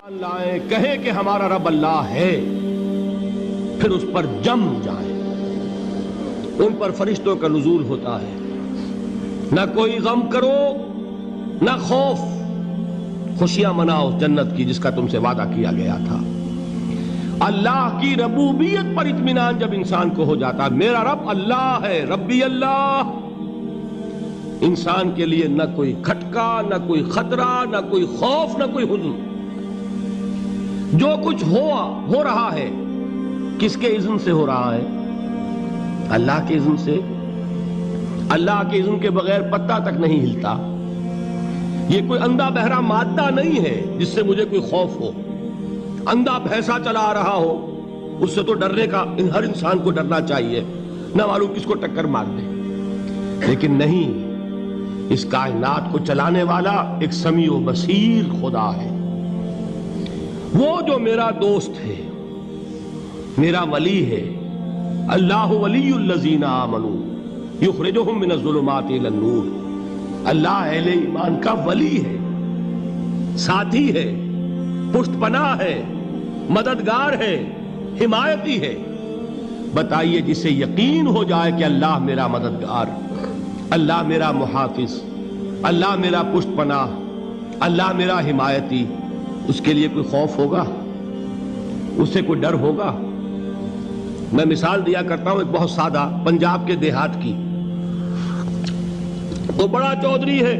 لائیں کہیں کہ ہمارا رب اللہ ہے، پھر اس پر جم جائیں۔ ان پر فرشتوں کا نزول ہوتا ہے، نہ کوئی غم کرو نہ خوف، خوشیاں مناؤ جنت کی جس کا تم سے وعدہ کیا گیا تھا۔ اللہ کی ربوبیت پر اطمینان جب انسان کو ہو جاتا، میرا رب اللہ ہے، ربی اللہ، انسان کے لیے نہ کوئی کھٹکا، نہ کوئی خطرہ، نہ کوئی خوف، نہ کوئی حزن۔ جو کچھ ہو رہا ہے کس کے اذن سے ہو رہا ہے؟ اللہ کے اذن سے۔ اللہ کے اذن کے بغیر پتہ تک نہیں ہلتا۔ یہ کوئی اندھا بہرا مادہ نہیں ہے جس سے مجھے کوئی خوف ہو۔ اندھا بھینسا چلا آ رہا ہو اس سے تو ڈرنے کا ہر انسان کو ڈرنا چاہیے، نہ معلوم کس کو ٹکر مار دے۔ لیکن نہیں، اس کائنات کو چلانے والا ایک سمیع و بصیر خدا ہے۔ وہ جو میرا دوست ہے، میرا ولی ہے۔ اللہ ولی الذین آمنوا یخرجہم من الظلمات الی النور۔ اللہ اہل ایمان کا ولی ہے، ساتھی ہے، پشت پناہ ہے، مددگار ہے، حمایتی ہے۔ بتائیے جسے یقین ہو جائے کہ اللہ میرا مددگار، اللہ میرا محافظ، اللہ میرا پشت پناہ، اللہ میرا حمایتی، اس کے لیے کوئی خوف ہوگا؟ اس سے کوئی ڈر ہوگا؟ میں مثال دیا کرتا ہوں ایک بہت سادہ پنجاب کے دیہات کی۔ وہ بڑا چودھری ہے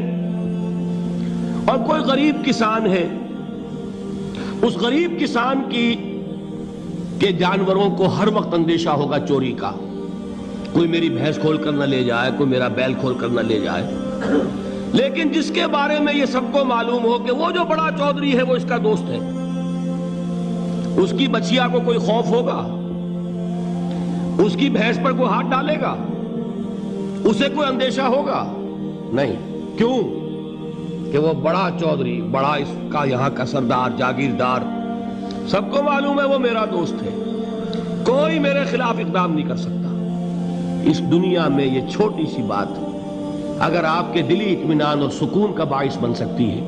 اور کوئی غریب کسان ہے۔ اس غریب کسان کے جانوروں کو ہر وقت اندیشہ ہوگا چوری کا، کوئی میری بھینس کھول کر نہ لے جائے، کوئی میرا بیل کھول کر نہ لے جائے۔ لیکن جس کے بارے میں یہ سب کو معلوم ہو کہ وہ جو بڑا چودھری ہے وہ اس کا دوست ہے، اس کی بچیا کو کوئی خوف ہوگا؟ اس کی بھینس پر کوئی ہاتھ ڈالے گا؟ اسے کوئی اندیشہ ہوگا؟ نہیں۔ کیوں؟ کہ وہ بڑا چودھری، بڑا اس کا یہاں کا سردار، جاگیردار، سب کو معلوم ہے وہ میرا دوست ہے، کوئی میرے خلاف اقدام نہیں کر سکتا۔ اس دنیا میں یہ چھوٹی سی بات اگر آپ کے دلی اطمینان اور سکون کا باعث بن سکتی ہے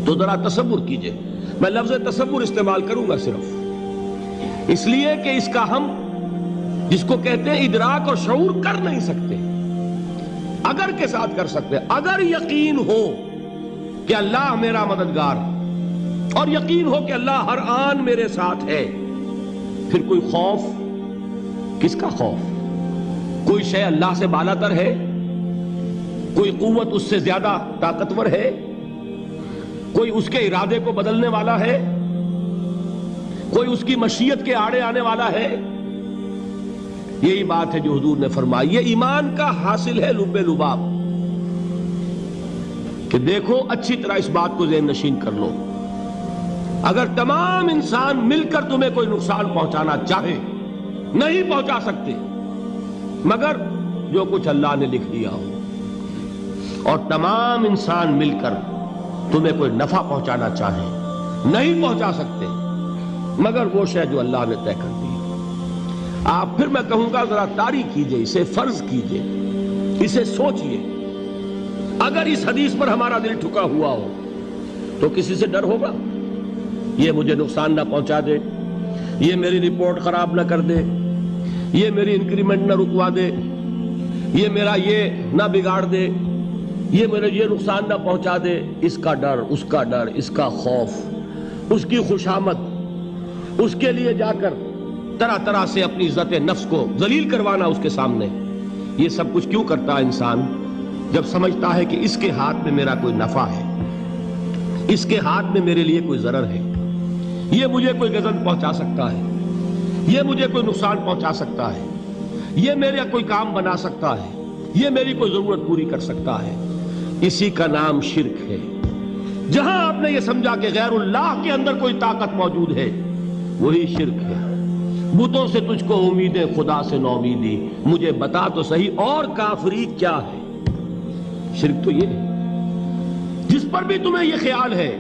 تو ذرا تصور کیجئے۔ میں لفظ تصور استعمال کروں گا صرف اس لیے کہ اس کا ہم جس کو کہتے ہیں ادراک اور شعور کر نہیں سکتے، اگر کے ساتھ کر سکتے۔ اگر یقین ہو کہ اللہ میرا مددگار اور یقین ہو کہ اللہ ہر آن میرے ساتھ ہے، پھر کوئی خوف، کس کا خوف؟ کوئی شے اللہ سے بالا تر ہے؟ کوئی قوت اس سے زیادہ طاقتور ہے؟ کوئی اس کے ارادے کو بدلنے والا ہے؟ کوئی اس کی مشیت کے آڑے آنے والا ہے؟ یہی بات ہے جو حضور نے فرمائی۔ یہ ایمان کا حاصل ہے لب لباب، کہ دیکھو اچھی طرح اس بات کو ذہن نشین کر لو، اگر تمام انسان مل کر تمہیں کوئی نقصان پہنچانا چاہے نہیں پہنچا سکتے، مگر جو کچھ اللہ نے لکھ دیا ہو، اور تمام انسان مل کر تمہیں کوئی نفع پہنچانا چاہے نہیں پہنچا سکتے، مگر وہ شے جو اللہ نے طے کر دی۔ آپ پھر میں کہوں گا ذرا طاری کیجئے، اسے فرض کیجئے، اسے سوچئے۔ اگر اس حدیث پر ہمارا دل ٹھکا ہوا ہو تو کسی سے ڈر ہوگا؟ یہ مجھے نقصان نہ پہنچا دے، یہ میری رپورٹ خراب نہ کر دے، یہ میری انکریمنٹ نہ رکوا دے، یہ میرا یہ نہ بگاڑ دے، یہ میرے یہ نقصان نہ پہنچا دے۔ اس کا ڈر، اس کا ڈر، اس کا خوف، اس کی خوشامد، اس کے لیے جا کر طرح طرح سے اپنی عزت نفس کو ذلیل کروانا اس کے سامنے، یہ سب کچھ کیوں کرتا ہے انسان؟ جب سمجھتا ہے کہ اس کے ہاتھ میں میرا کوئی نفع ہے، اس کے ہاتھ میں میرے لیے کوئی ضرر ہے، یہ مجھے کوئی غضب پہنچا سکتا ہے، یہ مجھے کوئی نقصان پہنچا سکتا ہے، یہ میرا کوئی کام بنا سکتا ہے، یہ میری کوئی ضرورت پوری کر سکتا ہے، اسی کا نام شرک ہے۔ جہاں آپ نے یہ سمجھا کہ غیر اللہ کے اندر کوئی طاقت موجود ہے، وہی شرک ہے۔ بتوں سے تجھ کو امیدیں، خدا سے نومیدی، مجھے بتا تو صحیح اور کافری کیا ہے؟ شرک تو یہ ہے جس پر بھی تمہیں یہ خیال ہے،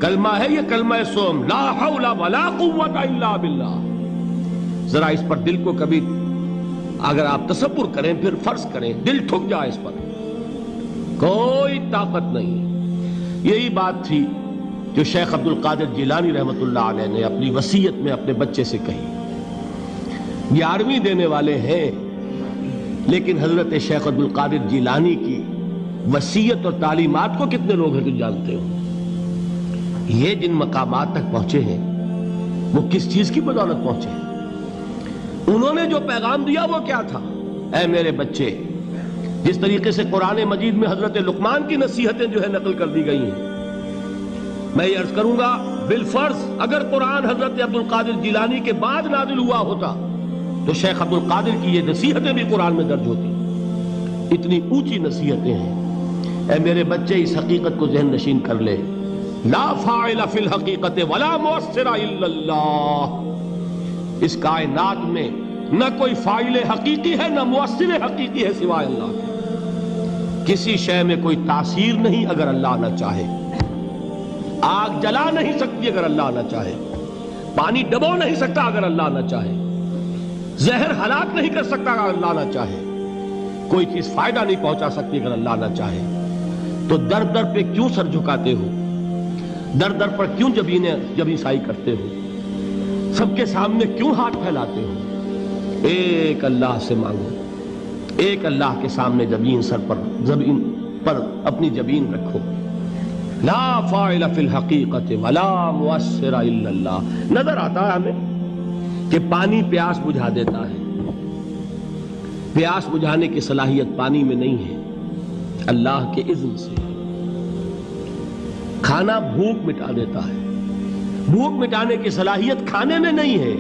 کلمہ ہے یہ کلمہ سوم، لا حول ولا قوت الا باللہ، ذرا اس پر دل کو کبھی اگر آپ تصور کریں، پھر فرض کریں، دل ٹھک جائے اس پر، کوئی طاقت نہیں۔ یہی بات تھی جو شیخ عبد القادر جیلانی رحمۃ اللہ علیہ نے اپنی وصیت میں اپنے بچے سے کہی. 11ویں دینے والے ہیں، لیکن حضرت شیخ عبد القادر جیلانی کی وصیت اور تعلیمات کو کتنے لوگ ہیں کہ جانتے ہو؟ یہ جن مقامات تک پہنچے ہیں وہ کس چیز کی بدولت پہنچے ہیں؟ انہوں نے جو پیغام دیا وہ کیا تھا؟ اے میرے بچے، جس طریقے سے قرآن مجید میں حضرت لقمان کی نصیحتیں جو ہے نقل کر دی گئی ہیں، میں یہ عرض کروں گا بالفرض اگر قرآن حضرت عبد القادر جیلانی کے بعد نازل ہوا ہوتا تو شیخ عبد القادر کی یہ نصیحتیں بھی قرآن میں درج ہوتی. اتنی اونچی نصیحتیں ہیں. اے میرے بچے، اس حقیقت کو ذہن نشین کر لے، لا فاعل فی الحقیقت ولا مؤثر الا اللہ. اس کائنات میں نہ کوئی فاعل حقیقی ہے نہ مؤثر حقیقی ہے سوائے اللہ کے. کسی شے میں کوئی تاثیر نہیں اگر اللہ نہ چاہے. آگ جلا نہیں سکتی اگر اللہ نہ چاہے. پانی ڈبو نہیں سکتا اگر اللہ نہ چاہے. زہر ہلاک نہیں کر سکتا اگر اللہ نہ چاہے. کوئی چیز فائدہ نہیں پہنچا سکتی اگر اللہ نہ چاہے. تو در در پہ کیوں سر جھکاتے ہو؟ در در پر کیوں جبیں سائی کرتے ہو؟ سب کے سامنے کیوں ہاتھ پھیلاتے ہو؟ ایک اللہ سے مانگو. ایک اللہ کے سامنے زمین پر اپنی جبین رکھو. لا فاعل فی الحقیقت ولا مؤثر الا اللہ. نظر آتا ہے ہمیں کہ پانی پیاس بجھا دیتا ہے. پیاس بجھانے کی صلاحیت پانی میں نہیں ہے، اللہ کے اذن سے. کھانا بھوک مٹا دیتا ہے، بھوک مٹانے کی صلاحیت کھانے میں نہیں ہے،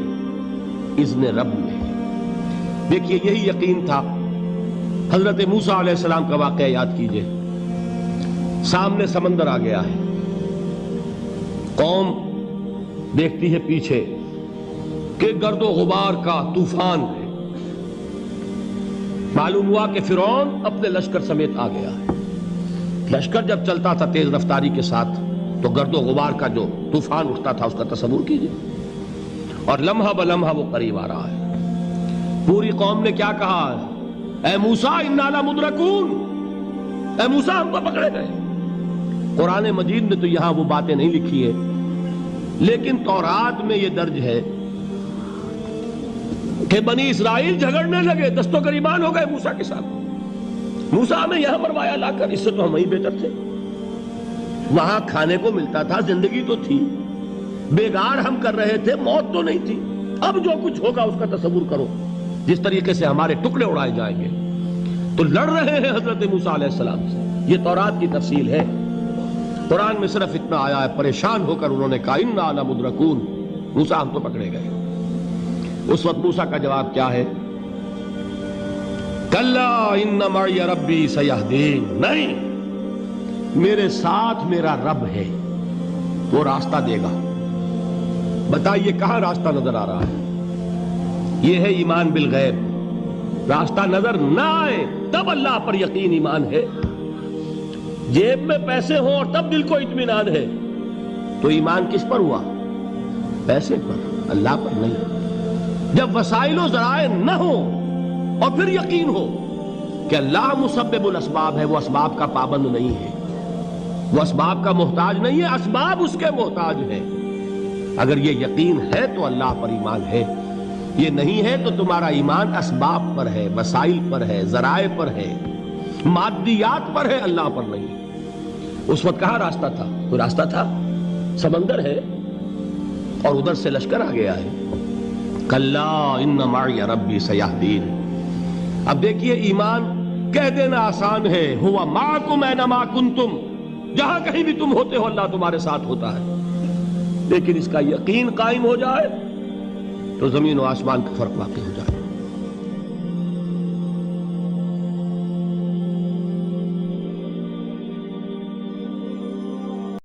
اذن رب میں. دیکھیے یہی یقین تھا. حضرت موسیٰ علیہ السلام کا واقعہ یاد کیجئے. سامنے سمندر آ گیا ہے، قوم دیکھتی ہے پیچھے کہ گرد و غبار کا طوفان ہے. معلوم ہوا کہ فرعون اپنے لشکر سمیت آ گیا ہے. لشکر جب چلتا تھا تیز رفتاری کے ساتھ تو گرد و غبار کا جو طوفان اٹھتا تھا اس کا تصور کیجئے. اور لمحہ بلمحہ وہ قریب آ رہا ہے. پوری قوم نے کیا کہا؟ اے موسیٰ انا لمدرکون، اے موسیٰ ہم کو پکڑے گئے. قرآن مجید نے تو یہاں وہ باتیں نہیں لکھی ہے، لیکن تورات میں یہ درج ہے کہ بنی اسرائیل جھگڑنے لگے، دست و گریبان ہو گئے موسیٰ کے ساتھ. موسیٰ ہمیں یہاں مروایا لا کر، اس سے تو ہم ہی بہتر تھے. وہاں کھانے کو ملتا تھا، زندگی تو تھی، بیگار ہم کر رہے تھے، موت تو نہیں تھی. اب جو کچھ ہوگا اس کا تصور کرو، جس طریقے سے ہمارے ٹکڑے اڑائے جائیں گے. تو لڑ رہے ہیں حضرت موسیٰ علیہ السلام سے. یہ تورات کی تفصیل ہے. قرآن میں صرف اتنا آیا ہے، پریشان ہو کر انہوں نے کہا انا لمدرکون، موسیٰ ہم تو پکڑے گئے. اس وقت موسیٰ کا جواب کیا ہے؟ کلا ان معی ربی سیہدین. نہیں، میرے ساتھ میرا رب ہے، وہ راستہ دے گا. بتائیے کہاں راستہ نظر آ رہا ہے؟ یہ ہے ایمان بالغیب. راستہ نظر نہ آئے تب اللہ پر یقین ایمان ہے. جیب میں پیسے ہوں اور تب دل کو اطمینان ہے تو ایمان کس پر ہوا؟ پیسے پر، اللہ پر نہیں. جب وسائل و ذرائع نہ ہو اور پھر یقین ہو کہ اللہ مسبب الاسباب ہے، وہ اسباب کا پابند نہیں ہے، وہ اسباب کا محتاج نہیں ہے، اسباب اس کے محتاج ہیں. اگر یہ یقین ہے تو اللہ پر ایمان ہے. یہ نہیں ہے تو تمہارا ایمان اسباب پر ہے، وسائل پر ہے، ذرائع پر ہے، مادیات پر ہے، اللہ پر نہیں. اس وقت کہاں راستہ تھا؟ کوئی راستہ تھا؟ سمندر ہے اور ادھر سے لشکر آ گیا ہے. کلا ان معی ربی سیہدین. اب دیکھیے ایمان کہہ دینا آسان ہے، ہوا معکم اینما کنتم، جہاں کہیں بھی تم ہوتے ہو اللہ تمہارے ساتھ ہوتا ہے. لیکن اس کا یقین قائم ہو جائے تو زمین و آسمان کا فرق واقع ہو جائے.